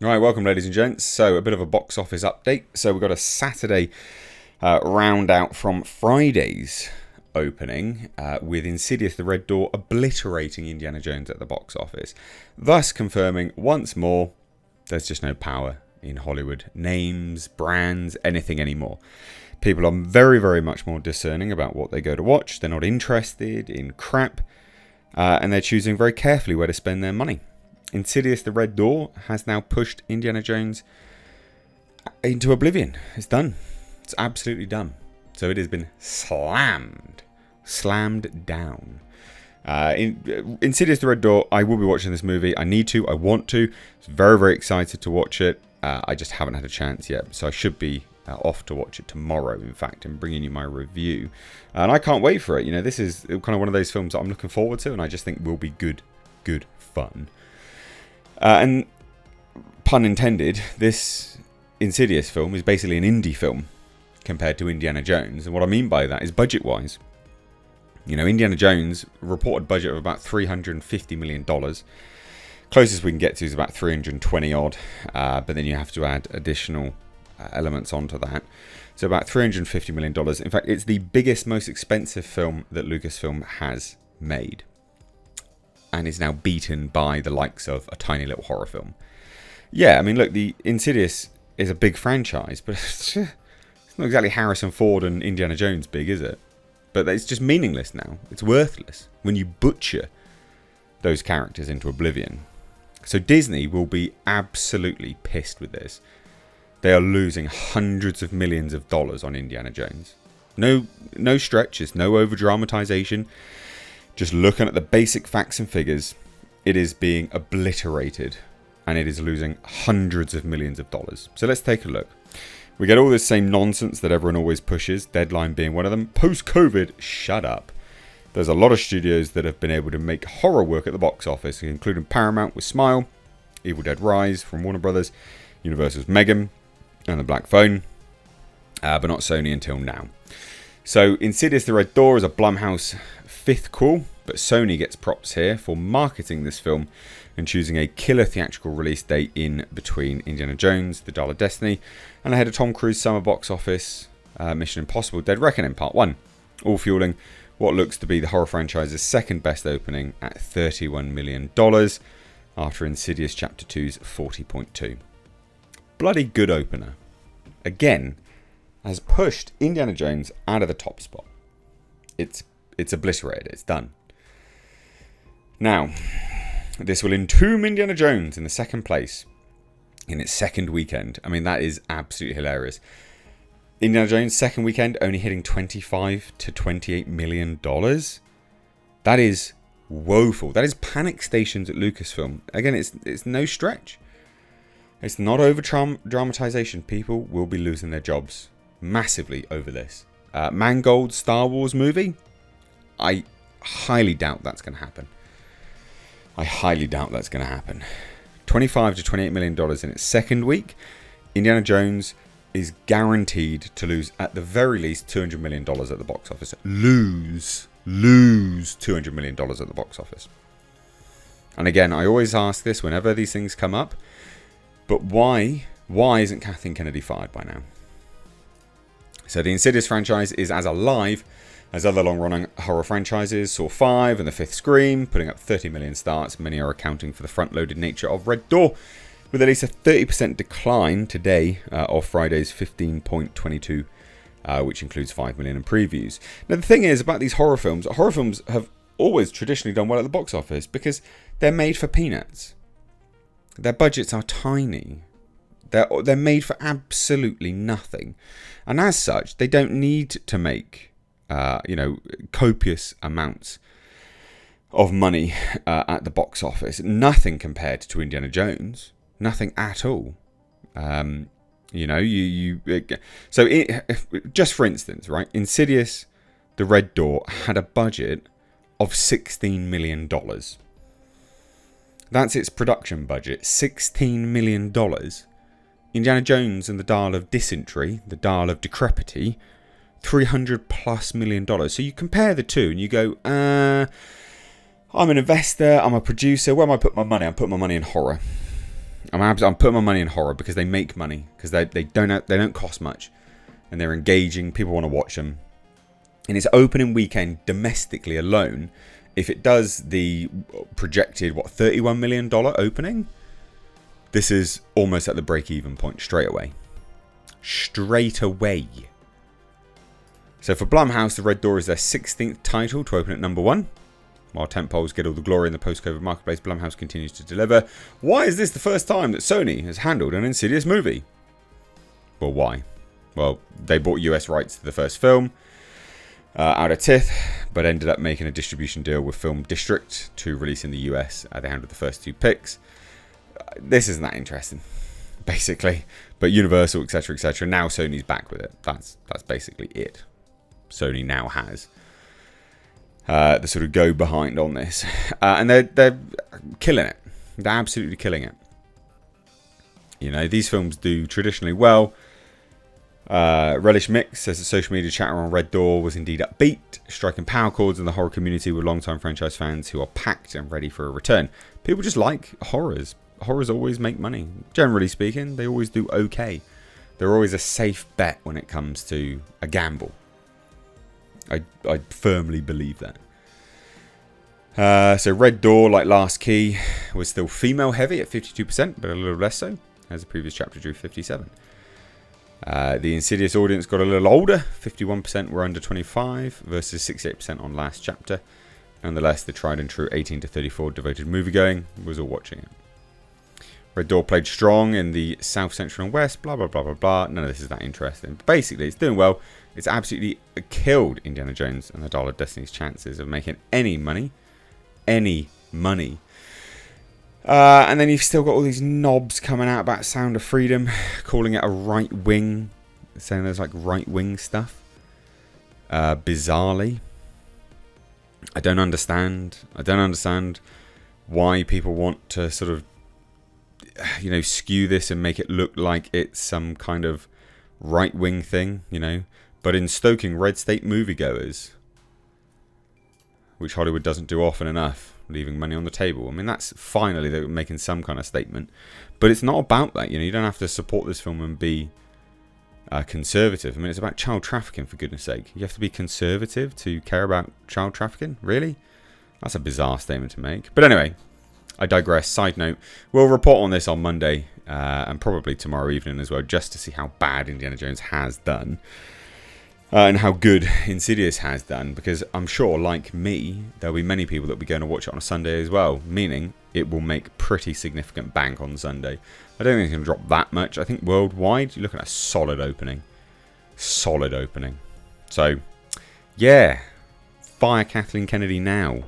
Right, welcome ladies and gents. So a bit of a box office update. So we've got a Saturday round out from Friday's opening with Insidious the Red Door obliterating Indiana Jones at the box office, thus confirming once more there's just no power in Hollywood. Names, brands, anything anymore. People are very, very much more discerning about what they go to watch. They're not interested in crap, and they're choosing very carefully where to spend their money. Insidious the Red Door has now pushed Indiana Jones into oblivion. It's done. It's absolutely done. So it has been slammed down. Insidious the Red Door, I will be watching this movie. I need to. I want to. I'm very, very excited to watch it. I just haven't had a chance yet. So I should be off to watch it tomorrow, in fact, and bringing you my review. And I can't wait for it. You know, this is kind of one of those films that I'm looking forward to, and I just think will be good fun. And pun intended, this Insidious film is basically an indie film compared to Indiana Jones. And what I mean by that is budget-wise. You know, Indiana Jones reported budget of about $350 million. Closest we can get to is about 320 odd, but then you have to add additional elements onto that. So about $350 million. In fact, it's the biggest, most expensive film that Lucasfilm has made, and is now beaten by the likes of a tiny little horror film. Yeah, I mean, look, the Insidious is a big franchise, but it's not exactly Harrison Ford and Indiana Jones big, is it? But it's just meaningless now. It's worthless when you butcher those characters into oblivion. So Disney will be absolutely pissed with this. They are losing hundreds of millions of dollars on Indiana Jones. No stretches, no over-dramatization. Just looking at the basic facts and figures, it is being obliterated, and it is losing hundreds of millions of dollars. So let's take a look. We get all this same nonsense that everyone always pushes, Deadline being one of them. Post-COVID, shut up. There's a lot of studios that have been able to make horror work at the box office, including Paramount with Smile, Evil Dead Rise from Warner Brothers, Universal's Megan, and The Black Phone, but not Sony until now. So Insidious the Red Door is a Blumhouse fifth call, but Sony gets props here for marketing this film and choosing a killer theatrical release date in between Indiana Jones, The Dial of Destiny, and ahead of Tom Cruise's summer box office Mission Impossible Dead Reckoning Part 1, all fueling what looks to be the horror franchise's second best opening at $31 million after Insidious Chapter 2's $40.2. Bloody good opener. Again, has pushed Indiana Jones out of the top spot. It's obliterated. It's done. Now, this will entomb Indiana Jones in the second place in its second weekend. I mean, that is absolutely hilarious. Indiana Jones' second weekend only hitting $25 to $28 million. That is woeful. That is panic stations at Lucasfilm. Again, it's no stretch. It's not over dramatization. People will be losing their jobs massively over this. Mangold's Star Wars movie, I highly doubt that's going to happen. $25 to $28 million in its second week. Indiana Jones is guaranteed to lose at the very least $200 million at the box office. Lose $200 million at the box office. And again, I always ask this whenever these things come up, but why isn't Kathleen Kennedy fired by now? So the Insidious franchise is as alive as other long-running horror franchises. Saw 5 and The Fifth Scream, putting up 30 million starts. Many are accounting for the front-loaded nature of Red Door, with at least a 30% decline today of Friday's 15.22, which includes 5 million in previews. Now, the thing is about these horror films have always traditionally done well at the box office because they're made for peanuts. Their budgets are tiny. They're made for absolutely nothing. And as such, they don't need to make copious amounts of money at the box office. Nothing compared to Indiana Jones. Nothing at all. Just for instance, right? Insidious, The Red Door had a budget of $16 million. That's its production budget, $16 million. Indiana Jones and the Dial of Dysentery, the Dial of Decrepity, $300+ million. So you compare the two and you go, I'm an investor, I'm a producer, where am I putting my money? I'm putting my money in horror. I'm putting my money in horror because they make money, because they don't cost much, and they're engaging. People want to watch them. In its opening weekend domestically alone, if it does the projected $31 million opening, this is almost at the break-even point straight away. Straight away. So for Blumhouse, The Red Door is their 16th title to open at number 1. While tentpoles get all the glory in the post-COVID marketplace, Blumhouse continues to deliver. Why is this the first time that Sony has handled an Insidious movie? Well, why? Well, they bought US rights to the first film out of Tith, but ended up making a distribution deal with Film District to release in the US. They handled the first 2 picks. This isn't that interesting, basically. But Universal, etc., etc. Now Sony's back with it. That's basically it. Sony now has the sort of go behind on this, and they're killing it. They're absolutely killing it. You know, these films do traditionally well. Relish Mix says that social media chatter on Red Door was indeed upbeat, striking power chords in the horror community with long-time franchise fans who are packed and ready for a return. People just like horrors. Horrors always make money. Generally speaking, they always do okay. They're always a safe bet when it comes to a gamble. I firmly believe that. So Red Door, like Last Key, was still female heavy at 52%, but a little less so, as the previous chapter drew 57%. The Insidious audience got a little older. 51% were under 25 versus 68% on last chapter. Nonetheless, the tried and true 18 to 34 devoted moviegoing was all watching it. Red Door played strong in the South, Central and West, blah, blah, blah, blah, blah. None of this is that interesting. But basically, it's doing well. It's absolutely killed Indiana Jones and the Dial of Destiny's chances of making any money. Any money. And then you've still got all these knobs coming out about Sound of Freedom, calling it a right wing, saying there's like right wing stuff. Bizarrely. I don't understand why people want to sort of, you know, skew this and make it look like it's some kind of right wing thing, you know. But in stoking red state moviegoers, which Hollywood doesn't do often enough, leaving money on the table. I mean, that's finally they're making some kind of statement. But it's not about that, you know. You don't have to support this film and be conservative. I mean, it's about child trafficking, for goodness sake. You have to be conservative to care about child trafficking? Really? That's a bizarre statement to make. But anyway, I digress. Side note, we'll report on this on Monday and probably tomorrow evening as well, just to see how bad Indiana Jones has done. And how good Insidious has done, because I'm sure, like me, there'll be many people that will be going to watch it on a Sunday as well, meaning it will make pretty significant bank on Sunday. I don't think it's going to drop that much. I think worldwide, you're looking at a solid opening. Solid opening. So, yeah, fire Kathleen Kennedy now.